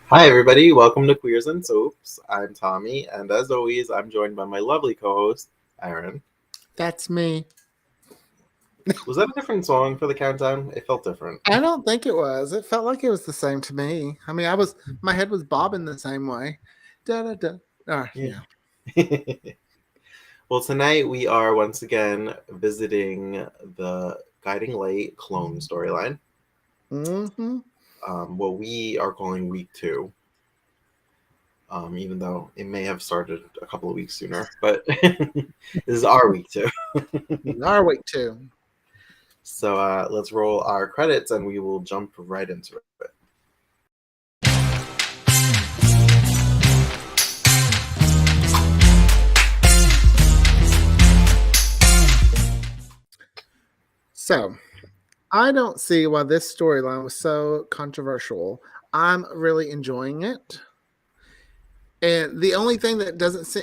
Hi, everybody. Welcome to Queers and Soaps. I'm Tommy, and as always, I'm joined by my lovely co-host, Aaron. That's me. Was that a different song for the countdown? It felt different. I don't think it was. It felt like it was the same to me. I mean, my head was bobbing the same way. Da da da. Yeah. Yeah. Well, tonight we are once again visiting the Guiding Light clone storyline. Mm-hmm. What we are calling week 2. Even though it may have started a couple of weeks sooner, but this is our week 2. Our week too. So let's roll our credits and we will jump right into it. So I don't see why this storyline was so controversial. I'm really enjoying it. And the only thing that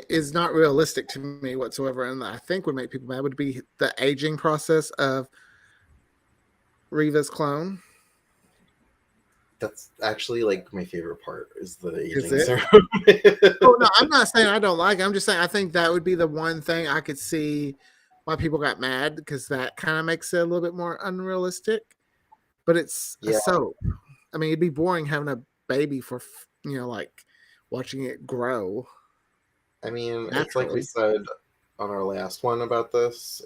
is not realistic to me whatsoever, and I think would make people mad, would be the aging process of Reva's clone. That's actually like my favorite part is the Is aging it? ceremony. Oh no, I'm not saying I don't like it. I'm just saying I think that would be the one thing I could see why people got mad because that kind of makes it a little bit more unrealistic. But it's a Yeah, soap. I mean, it'd be boring having a baby for like watching it grow I mean, it's like we naturally. said on our last one about this.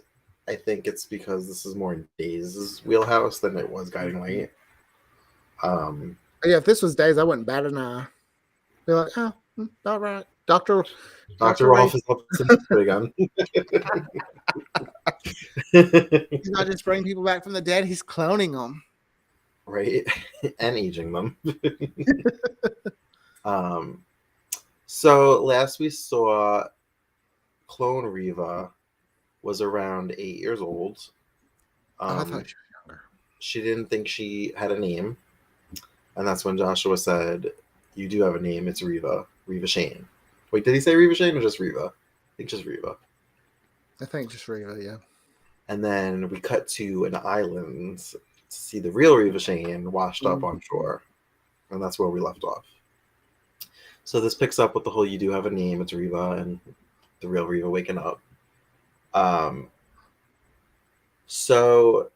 I think it's because this is more in Days' wheelhouse than it was Guiding Light. Um, But yeah, if this was Days, I wouldn't bat an eye. Be like, oh, all right, Dr. Doctor Ray. Rolf is up to no again. He's not just bringing people back from the dead; he's cloning them. Right? And aging them. um, so last we saw clone Reva was around 8 years old. Oh, I thought Um, she was younger. she didn't think she had a name. And that's when Joshua said, "You do have a name. It's Reva. Reva Shane." Wait, did he say Reva Shane or just Reva? I think just Reva. I think just Reva, yeah. And then we cut to an island to see the real Reva Shane washed up on Mm-hmm. shore. And that's where we left off. So this picks up with the whole "you do have a name. It's Reva," and the real Reva waking up. Um, so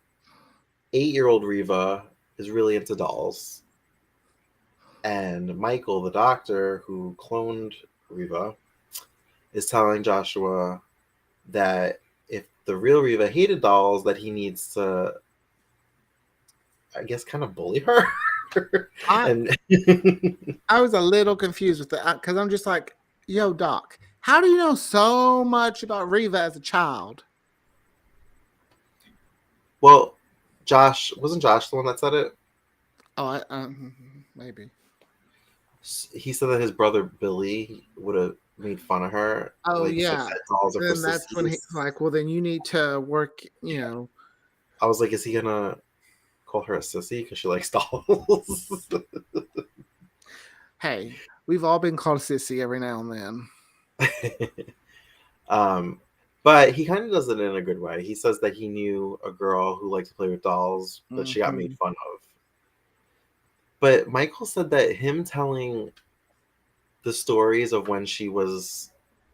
8-year-old Reva is really into dolls. And Michael, the doctor who cloned Reva, is telling Joshua that if the real Reva hated dolls, that he needs to, I guess, kind of bully her. I And I was a little confused with that because I'm just like, yo, Doc, how do you know so much about Reva as a child? well, wasn't Josh the one that said it? Oh, maybe. He said that his brother Billy would have made fun of her, Oh, like said yeah. that dolls are for Then that's when he's sissies. like, well, then you need to work, I was like, is he gonna call her a sissy because she likes dolls? hey, we've all been called sissy every now and then. Um, but he kind of does it in a good way. He says that he knew a girl who liked to play with dolls, but she got made Mm-hmm. fun of. But Michael said that him telling the stories of when she was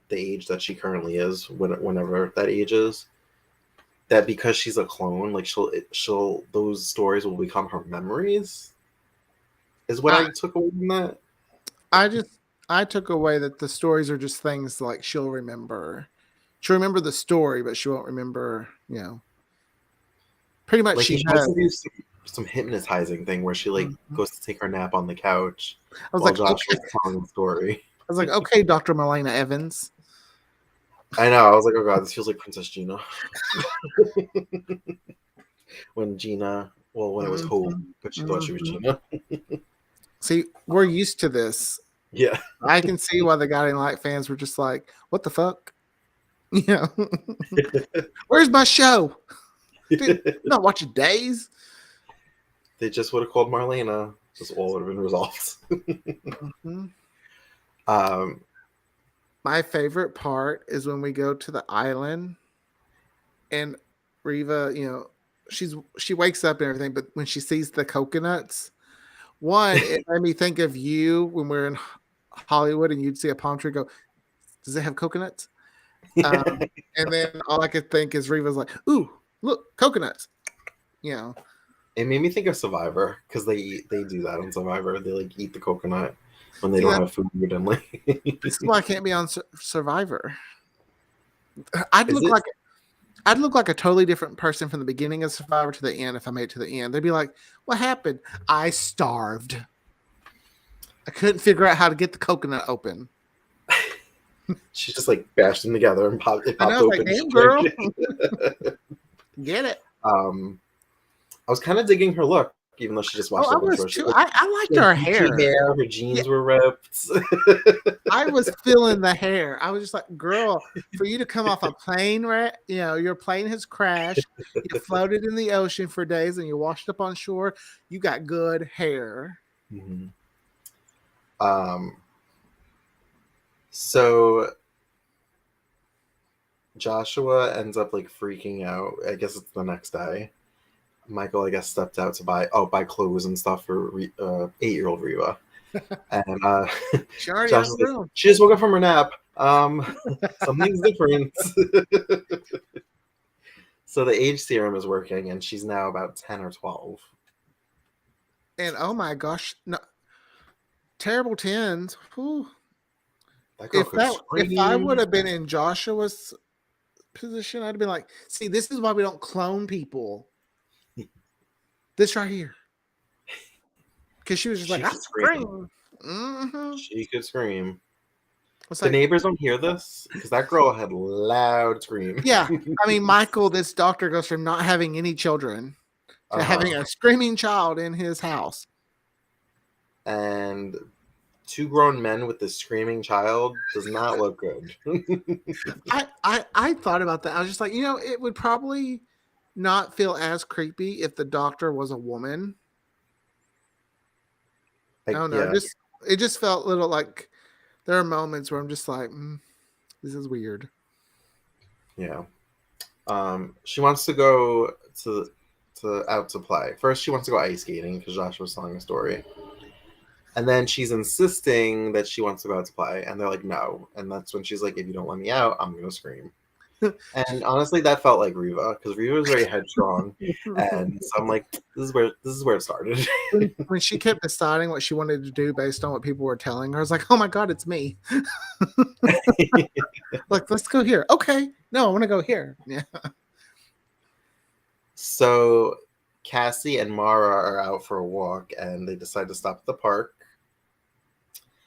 the age that she currently is, whenever that age is, that because she's a clone, like she'll those stories will become her memories. Is what I, I took away from that. I just, I took away that the stories are just things like she'll remember. She'll remember the story, but she won't remember, pretty much Like he she tries does. to do some hypnotizing thing where she like Mhm. goes to take her nap on the couch I was while like, Josh okay. was telling the story. I was like, okay, Dr. Malena Evans. I know. I was like, oh god, this feels like Princess Gina. When Gina, well, when it was Hope, Mhm, but she thought she was mhm. Gina. See, we're used to this. Yeah. I can see why the Guiding Light fans were just like, "What the fuck?" You know, where's my show? Dude, I'm not watching Days. They just would have called Marlena. This all would have been resolved. Mhm. um, My favorite part is when we go to the island and Reva, she wakes up and everything, but when she sees the coconuts, One, it made me think of you when we're in Hollywood and you'd see a palm tree go, does it have coconuts? And then all I could think is Reva's like, ooh, look, coconuts. You know. It made me think of Survivor because they do that on Survivor. They like eat the coconut when they See, don't have food and like. this is why I can't be on Survivor. I'd Is look it? like I'd look like a totally different person from the beginning of Survivor to the end if I made it to the end. They'd be like, "What happened? I starved. I couldn't figure out how to get the coconut open." She just like bashed them together and it And I popped was like, open. "Damn, She's like, girl, get it." I was kind of digging her look, even though she just Oh, watched I a bunch was of her. too. I She liked had her beachy hair. hair. Her Yeah, jeans were ripped. I was feeling the hair. I was just like, "Girl, for you to come off a plane, right? You know, your plane has crashed. You floated in the ocean for days, and you washed up on shore. You got good hair." Mhm. Um. So Joshua ends up like freaking out. I guess it's the next day. Michael, I guess, stepped out to buy clothes and stuff for 8-year-old Reva. And She already Josh is like, outgrown. she just woke up from her nap. Something's different. So the age serum is working, and she's now about 10 or 12. And oh my gosh, no, terrible tens. Whew. That girl could If I would scream. have been in Joshua's position, I'd have been like, see, this is why we don't clone people. This right here. Because she was just She like, I could scream. scream. Mm-hmm. She could scream. It's The like, neighbors don't hear this because that girl had loud screams. yeah. I mean, Michael, this doctor goes from not having any children to having Uh-huh. a screaming child in his house. And two grown men with this screaming child does not look good. I thought about that. I was just like, it would probably not feel as creepy if the doctor was a woman. I Like, don't know. yeah, It just felt a little like there are moments where I'm just like, this is weird. yeah. She wants to go to out to play. First, she wants to go ice skating because Josh was telling a story, and then she's insisting that she wants to go out to play, and they're like, no. And that's when she's like, if you don't let me out, I'm gonna scream. And honestly, that felt like Reva because Reva was very headstrong, and so I'm like, this is where it started. When she kept deciding what she wanted to do based on what people were telling her, I was like, oh my God, it's me. Like, let's go here. Okay. No, I want to go here. Yeah. So Cassie and Mara are out for a walk, and they decide to stop at the park.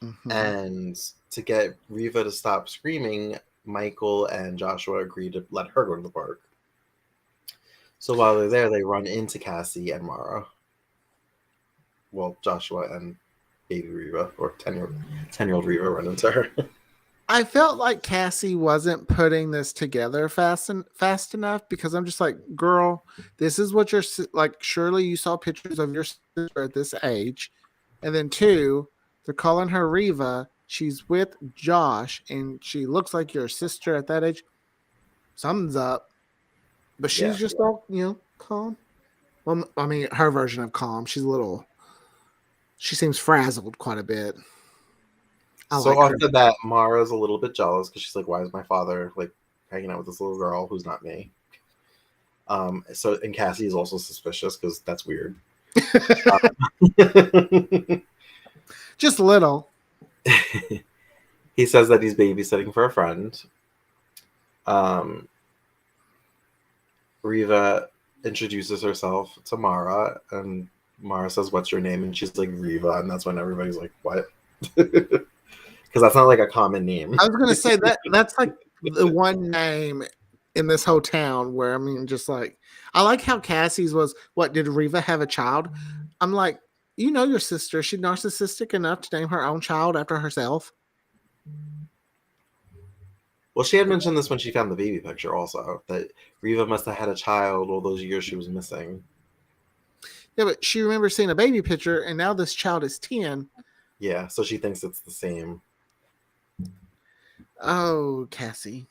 Mm-hmm. And to get Reva to stop screaming, Michael and Joshua agree to let her go to the park. So while they're there, they run into Cassie and Mara. Well, Joshua and baby Reva, or 10-year-old Reva, run into her. I felt like Cassie wasn't putting this together fast enough because I'm just like, girl, this is what you're like. Surely you saw pictures of your sister at this age, and then two, they're calling her Reva. She's with Josh, and she looks like your sister at that age. Something's up, but Yeah. she's just all calm. Well, I mean, her version of calm. She seems frazzled quite a bit. I So like her. after that, Mara's a little bit jealous because she's like, why is my father like hanging out with this little girl who's not me? And Cassie is also suspicious because that's weird. Just a little. He says that he's babysitting for a friend. Um, Reva introduces herself to Mara, and Mara says, "What's your name?" And she's like, "Reva," and that's when everybody's like, "What?" Because that's not like a common name. I was gonna say that's like the one name in this whole town where I mean, just like I like how Cassie's was. What did Reva have a child? I'm like, your sister. Is she narcissistic enough to name her own child after herself? Well, she had mentioned this when she found the baby picture, also that Reva must have had a child all those years she was missing. Yeah, but she remembers seeing a baby picture, and now this child is 10. Yeah, so she thinks it's the same. Oh, Cassie.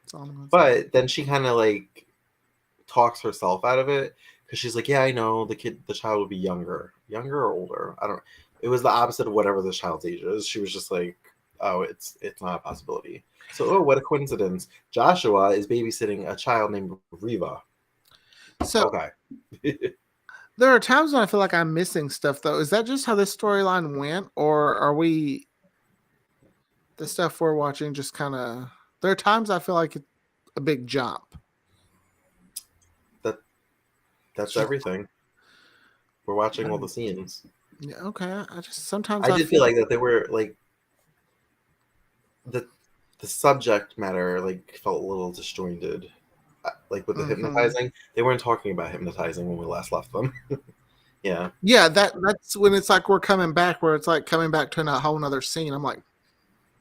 That's all I'm gonna say. But then she kind of like talks herself out of it because she's like, yeah, I know the child will be younger or older. I don't. It was the opposite of whatever the child's age is. She was just like, oh, it's not a possibility. So, oh, what a coincidence! Joshua is babysitting a child named Reva. So Okay. there are times when I feel like I'm missing stuff, though. Is that just how this storyline went, or are we the stuff we're watching just kind of? There are times I feel like it's a big jump. That's everything. We're watching all the scenes. Yeah, okay. I just sometimes I I did feel feel like that they were like the the subject matter like felt a little disjointed. Like with the hypnotizing, they weren't talking about hypnotizing when we last left them. Yeah. Yeah, that's when it's like we're coming back, where it's like coming back to a whole nother scene. I'm like,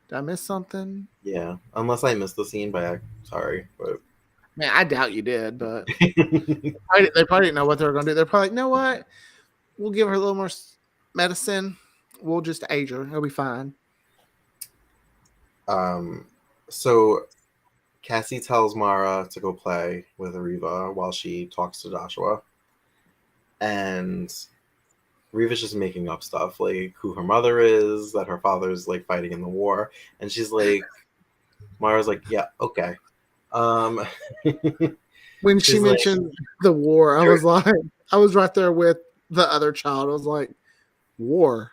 did I miss something? Yeah. Unless I missed the scene by sorry, but Man, I doubt you did, but they probably didn't know what they were going to do. They're probably like, you know what? We'll give her a little more medicine. We'll just age her. It'll be fine. So Cassie tells Mara to go play with Reva while she talks to Joshua. And Reva's just making up stuff, like who her mother is, that her father's like fighting in the war. And she's like, Mara's like, yeah, okay. When she mentioned the war, I was like, I was right there with the other child. I was like, war.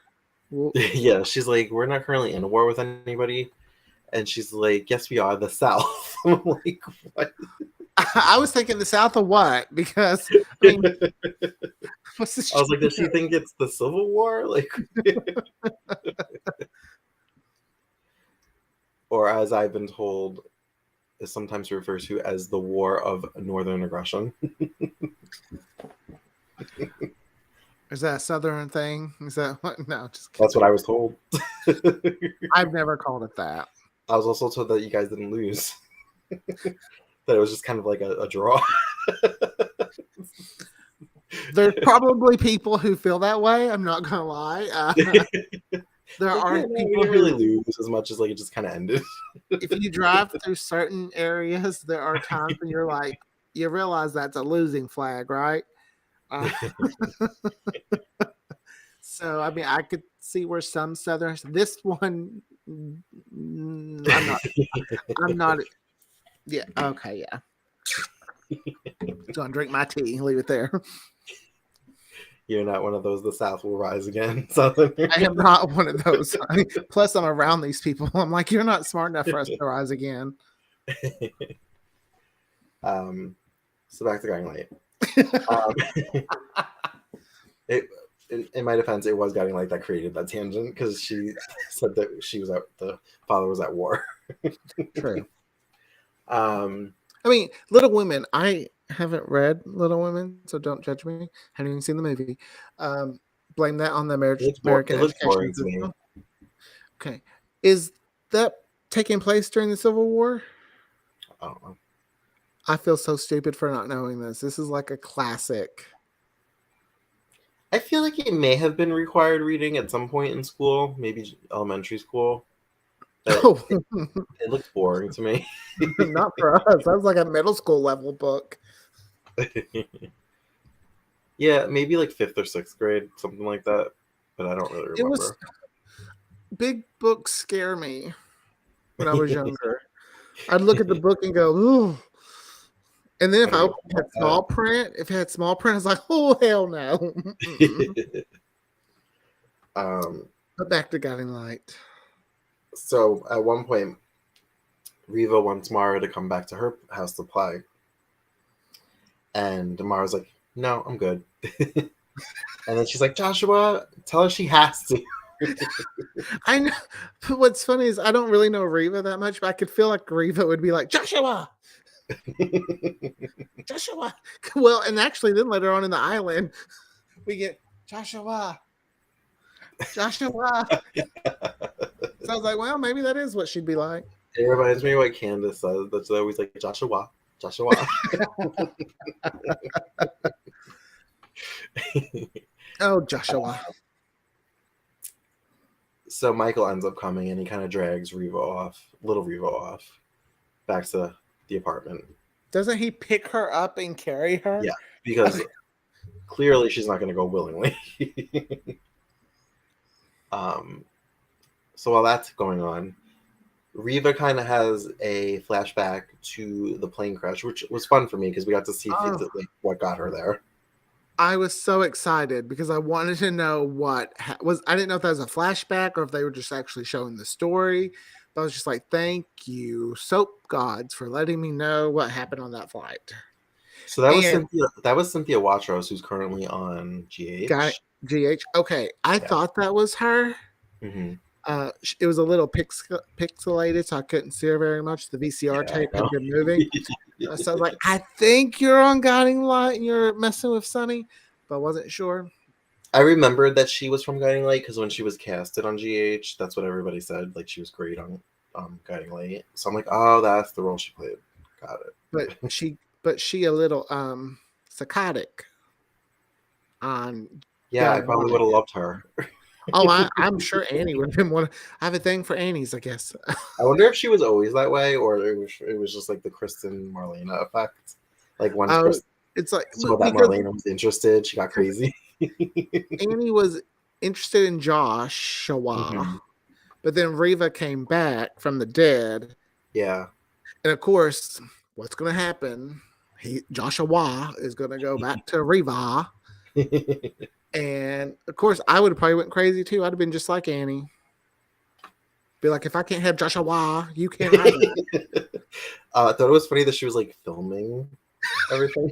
Yeah, she's like, we're not currently in a war with anybody. And she's like, yes, we are, the South. I'm like, what? I was thinking the South of what? Because, I mean, what's this? I was like, does she think it's the Civil War? Like, or as I've been told, is sometimes referred to as the War of Northern Aggression. Is that a Southern thing? Is that what? No, just kidding. That's what I was told. I've never called it that. I was also told that you guys didn't lose. That it was just kind of like a draw. There's probably people who feel that way. I'm not gonna lie. There are people who really lose as much as like it just kind of ended. If you drive through certain areas, there are times when you're like, you realize that's a losing flag, right? So I mean, I could see where some Southerners. This one, I'm not. Yeah. Okay. Yeah. Gonna drink my tea. Leave it there. You're not one of those. The South will rise again. I am not one of those. Plus, I'm around these people. I'm like, you're not smart enough for us to rise again. So back to Guiding Light. In my defense, it was Guiding Light that created that tangent because she said that the father was at war. True. I mean, Little Women. I haven't read Little Women, so don't judge me. Haven't even seen the movie. Blame that on the American education system. Okay, is that taking place during the Civil War? I don't know. I feel so stupid for not knowing this. This is like a classic. I feel like it may have been required reading at some point in school, maybe elementary school. It looked boring to me. Not for us. That was like a middle school level book. Yeah, maybe like 5th or 6th grade, something like that. But I don't really remember. Big books scare me when I was younger. I'd look at the book and go, ooh. And then if I had small print, I was like, oh, hell no. But back to Guiding Light. So at one point, Reva wants Mara to come back to her house to play. And Mara's like, no, I'm good. And then she's like, Joshua, tell her she has to. I know. But what's funny is I don't really know Reva that much, but I could feel like Reva would be like, Joshua! Joshua! Well, and actually then later on in the island, we get Joshua! Joshua! So I was like, well, maybe that is what she'd be like. It reminds me of what Candace says. That's always like, Joshua. Oh, Joshua. So Michael ends up coming and he kind of drags little Reva off, back to the apartment. Doesn't he pick her up and carry her? Yeah, because clearly she's not going to go willingly. um, so while that's going on, Reva kind of has a flashback to the plane crash, which was fun for me because we got to see Oh, like, what got her there. I was so excited because I wanted to know what was. I didn't know if that was a flashback or if they were just actually showing the story. But I was just like, thank you, soap gods, for letting me know what happened on that flight. So that was And Cynthia. That was Cynthia Watros, who's currently on guy GH. GH. Okay, I Yeah. thought that was her. Mm-hmm. It was a little pixelated, so I couldn't see her very much. The VCR Yeah, I tape had know. been moving. So I was like, I think you're on Guiding Light and you're messing with Sunny, but I wasn't sure. I remembered that she was from Guiding Light because when she was casted on GH, that's what everybody said. Like she was great on Guiding Light. So I'm like, oh, that's the role she played. Got But it. she a little psychotic on Yeah, I Guiding probably would Light. have loved her. Oh, I'm sure Annie would have been one. I have a thing for Annie's, I guess. I wonder if she was always that way, or it was just like the Kristen Marlena effect. Like once Oh, Kristen it's like saw that because Marlena was interested, she got crazy. Annie was interested in Joshua, Hmm. but then Reva came back from the dead. Yeah. And of course, what's going to happen? Joshua is going to go back to Reva, and of course, I would have probably went crazy too. I'd have been just like Annie, be like, if I can't have Joshua, you can't have it. I thought it was funny that she was like filming everything.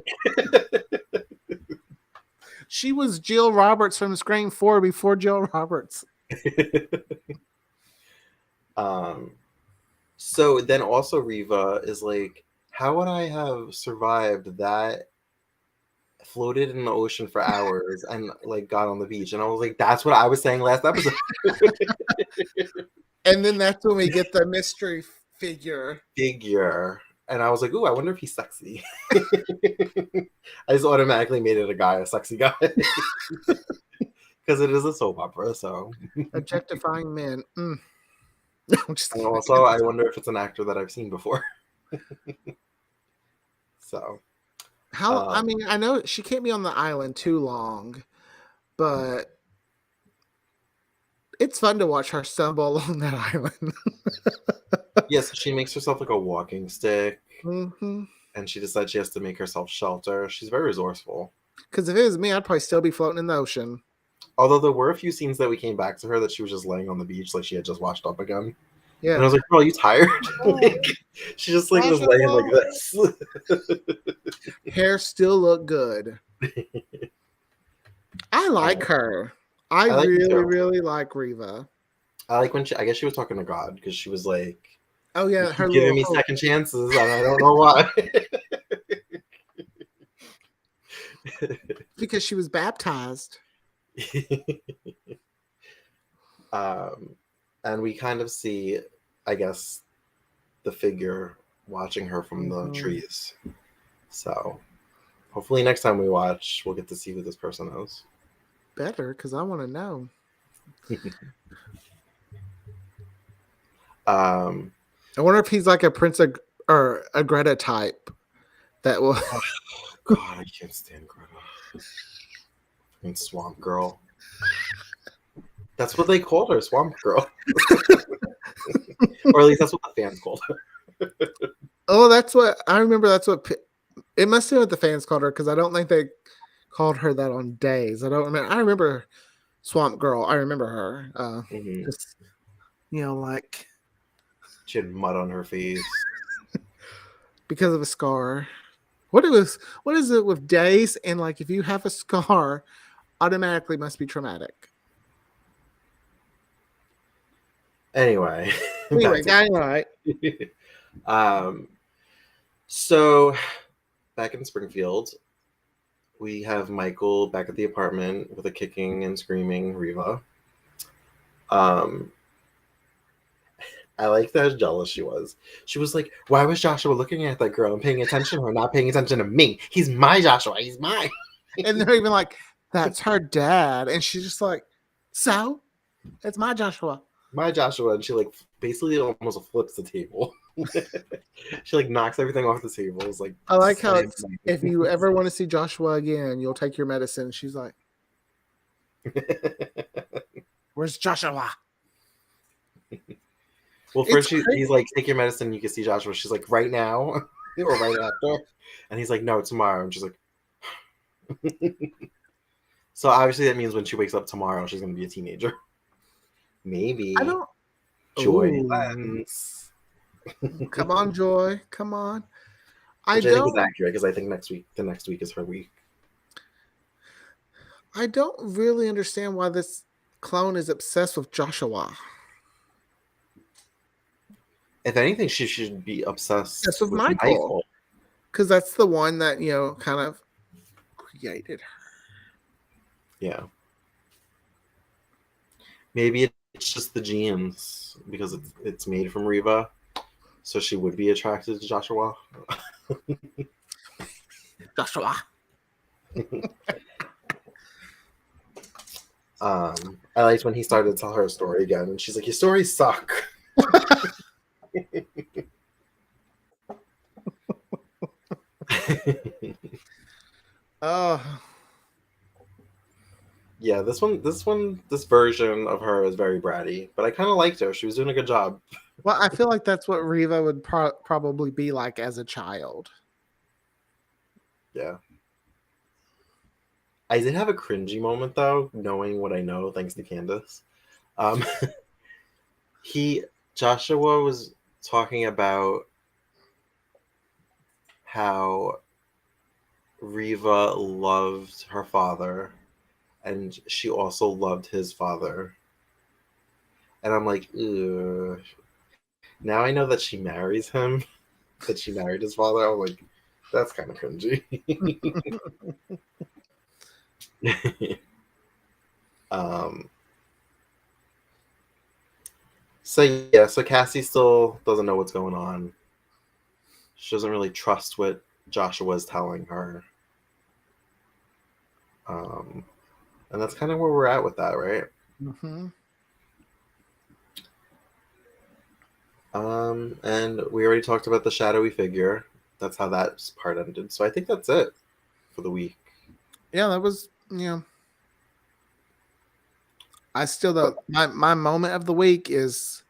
She was Jill Roberts from Scream 4 before Jill Roberts. um, so then also Reva is like, how would I have survived that? Floated in the ocean for hours and like got on the beach, and I was like, that's what I was saying last episode. And then that's when we get the mystery figure. Figure. And I was like, ooh, I wonder if he's sexy. I just automatically made it a guy, a sexy guy. Because it is a soap opera, so. Objectifying men. And also, I wonder if it's an actor that I've seen before. So. How? I mean, I know she can't be on the island too long, but it's fun to watch her stumble along that island. Yes, she makes herself like a walking stick, Mm-hmm. and she decides she has to make herself shelter. She's very resourceful. Because if it was me, I'd probably still be floating in the ocean. Although there were a few scenes that we came back to her that she was just laying on the beach, like she had just washed up again. Yeah. And I was like, "Bro, are you tired?" Like, she just like was laying like this. Hair still look good. I like her. I like her really, too. really like Reva. I like when I guess she was talking to God because she was like, Oh yeah, "You her keep giving little me hope. second chances, and I don't know why." Because she was baptized. And we kind of see, I guess, the figure watching her from the trees. So hopefully next time we watch, we'll get to see who this person is. Better, because I want to know. I wonder if he's like a or a Greta type that will. God, I can't stand Greta. And Swamp Girl. That's what they called her, Swamp Girl. Or at least that's what the fans called her. Oh, that's what I remember. That's what it must have been what the fans called her, because I don't think they called her that on Days. I don't remember. I remember Swamp Girl. I remember her. Just, like she had mud on her face because of a scar. What is it with Days? And like, if you have a scar, automatically must be traumatic. Anyway, Guiding Light. So back in Springfield, we have Michael back at the apartment with a kicking and screaming Reva. I liked how jealous she was. She was like, why was Joshua looking at that girl and paying attention to her, not paying attention to me? He's my Joshua. He's mine. And they're even like, that's her dad. And she's just like, so? It's my Joshua. My Joshua. And she like basically almost flips the table. She like knocks everything off the table. It's like I like how slam. it's, if you ever want to see Joshua again, you'll take your medicine. She's like, "Where's Joshua?" Well, It's first great. he's like, take your medicine. You can see Joshua. She's like, right now or right after, and he's like, no, tomorrow. And she's like, so obviously that means when she wakes up tomorrow, she's gonna be a teenager. I Maybe don't. Joy Oh, lens. come on, Joy. Come on. I Which I think is don't. accurate because I think the next week is her week. I don't really understand why this clone is obsessed with Joshua. If anything, she should be Obsessed obsessed with with Michael, Michael. because that's the one that kind of created her. Yeah, maybe it's just the genes because it's made from Reva, so she would be attracted to Joshua. Joshua. I liked when he started to tell her story again, and she's like, "Your stories suck." Oh, Yeah, this version of her is very bratty, but I kind of liked her. She was doing a good job. well, I feel like that's what Reva would probably be like as a child. Yeah, I did have a cringy moment though, knowing what I know thanks to Candace. Um, he Joshua was talking about how Reva loved her father, and she also loved his father. And I'm like, ugh. Now I know that she marries him, that she married his father. I'm like, that's kind of cringy. um, so yeah, so Cassie still doesn't know what's going on. She doesn't really trust what Joshua is telling her. Um, and that's kind of where we're at with that, right? Mm-hmm. And we already talked about the shadowy figure. That's how that part ended. So I think that's it for the week. Yeah, that was I still But my moment of the week is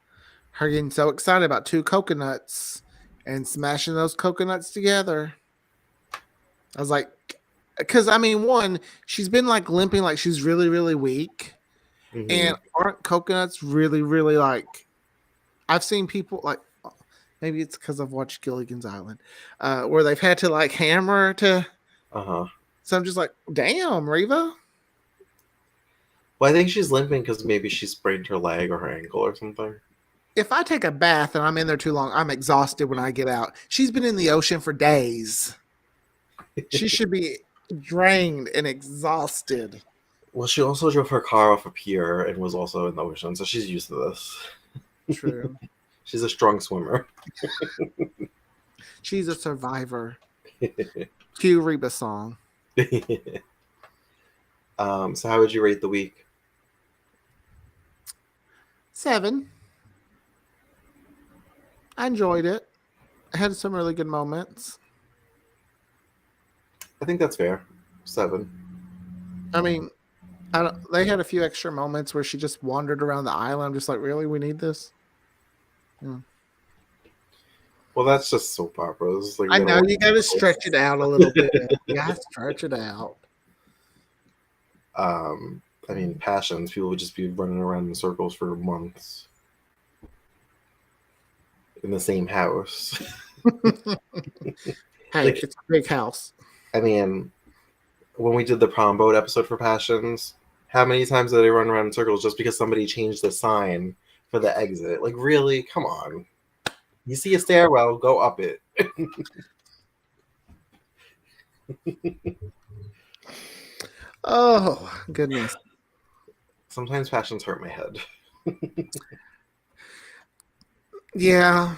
her getting so excited about two coconuts and smashing those coconuts together. I was like, because I mean, one, she's been like limping, like she's really, really weak. mm-hmm, And aren't coconuts really, really like? I've seen people like, maybe it's because I've watched Gilligan's Island, where they've had to like hammer to. uh-huh. So I'm just like, damn, Reva. Well, I think she's limping because maybe she sprained her leg or her ankle or something. If I take a bath and I'm in there too long, I'm exhausted when I get out. She's been in the ocean for days. She should be drained and exhausted. Well, she also drove her car off a pier and was also in the ocean, so she's used to this. True. She's a strong swimmer. She's a survivor. Cue Reba song. So how would you rate the week? 7. I enjoyed it. I had some really good moments. I think that's fair. 7. I mean, I don't, they had a few extra moments where she just wandered around the island. I'm just like, really? We need this? Yeah. Well, that's just soap operas. Like we I gotta know watch you got to stretch it out a little bit. You got to stretch it out. I mean, passions. People would just be running around in circles for months in the same house. Hey, Like, it's a big house. I mean, when we did the prom boat episode for passions, how many times did they run around in circles just because somebody changed the sign for the exit? Like, really? Come on. You see a stairwell, go up it. Oh, goodness. Sometimes passions hurt my head. Yeah.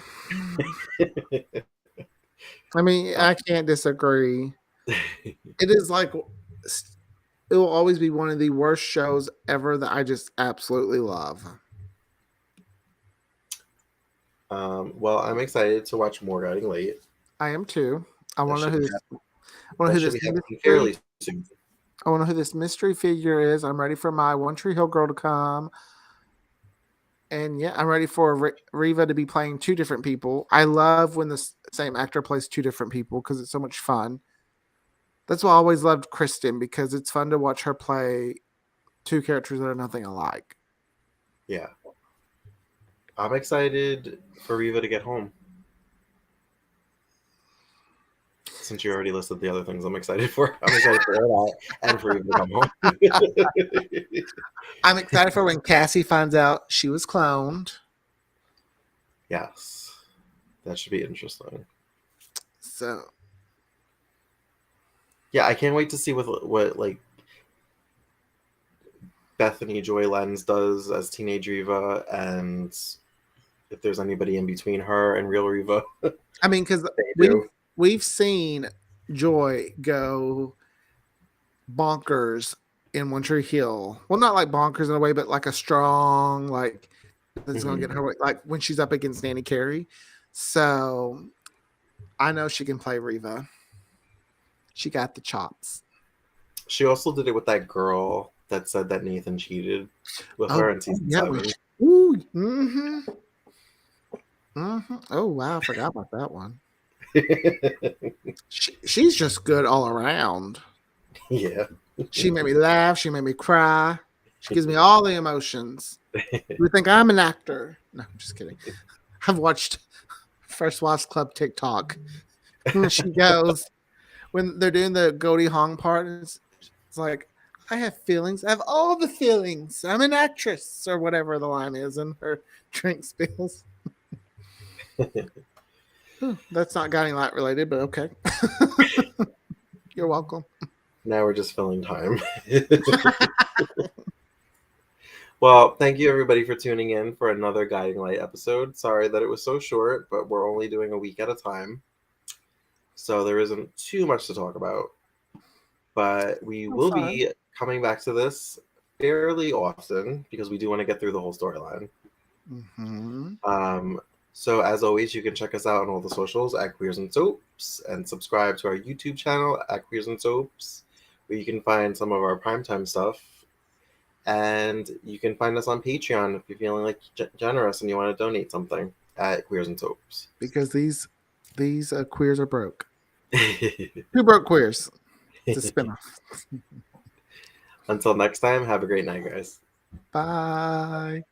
I mean, I can't disagree. It is like, it will always be one of the worst shows ever that I just absolutely love. Well, I'm excited to watch more Guiding Late. I am too. I That want to know should who be this. happening. I want to That who should this be happening mystery. fairly soon. I want to know who this mystery figure is. I'm ready for my One Tree Hill girl to come. And yeah, I'm ready for Reva to be playing two different people. I love when the same actor plays two different people because it's so much fun. That's why I always loved Kristen, because it's fun to watch her play two characters that are nothing alike. Yeah. I'm excited for Reva to get home. Since you already listed the other things I'm excited for. I'm excited for that and for Reva to come home. I'm excited for when Cassie finds out she was cloned. Yes. That should be interesting. So Yeah, I can't wait to see what like Bethany Joy Lenz does as teenage Reva, and if there's anybody in between her and real Reva. I mean, because They we've do. we've seen Joy go bonkers in One Tree Hill. Well, not like bonkers in a way, but like a strong, like that's gonna get her way, like when she's up against Nanny Carey. So I know she can play Reva. She got the chops. She also did it with that girl that said that Nathan cheated with her Oh in season yeah, 7. ooh, Oh wow, I forgot about that one. She's just good all around. Yeah. She made me laugh. She made me cry. She gives me all the emotions. You think I'm an actor? No, I'm just kidding. I've watched First Wives Club TikTok. She goes when they're doing the Goldie Hawn part. It's like, I have feelings. I have all the feelings. I'm an actress, or whatever the line is in her drink spills. That's not Guiding Light related, but okay. You're welcome. Now we're just filling time. Well, thank you everybody for tuning in for another Guiding Light episode. Sorry that it was so short, but we're only doing a week at a time. So there isn't too much to talk about. But we will be coming back to this fairly often because we do want to get through the whole storyline. So as always, you can check us out on all the socials at Queers and Soaps and subscribe to our YouTube channel at Queers and Soaps, where you can find some of our primetime stuff. And you can find us on Patreon if you're feeling like generous and you want to donate something at Queers and Soaps. Because these queers are broke. Who broke queers? It's a spinoff. Until next time, have a great night, guys. Bye.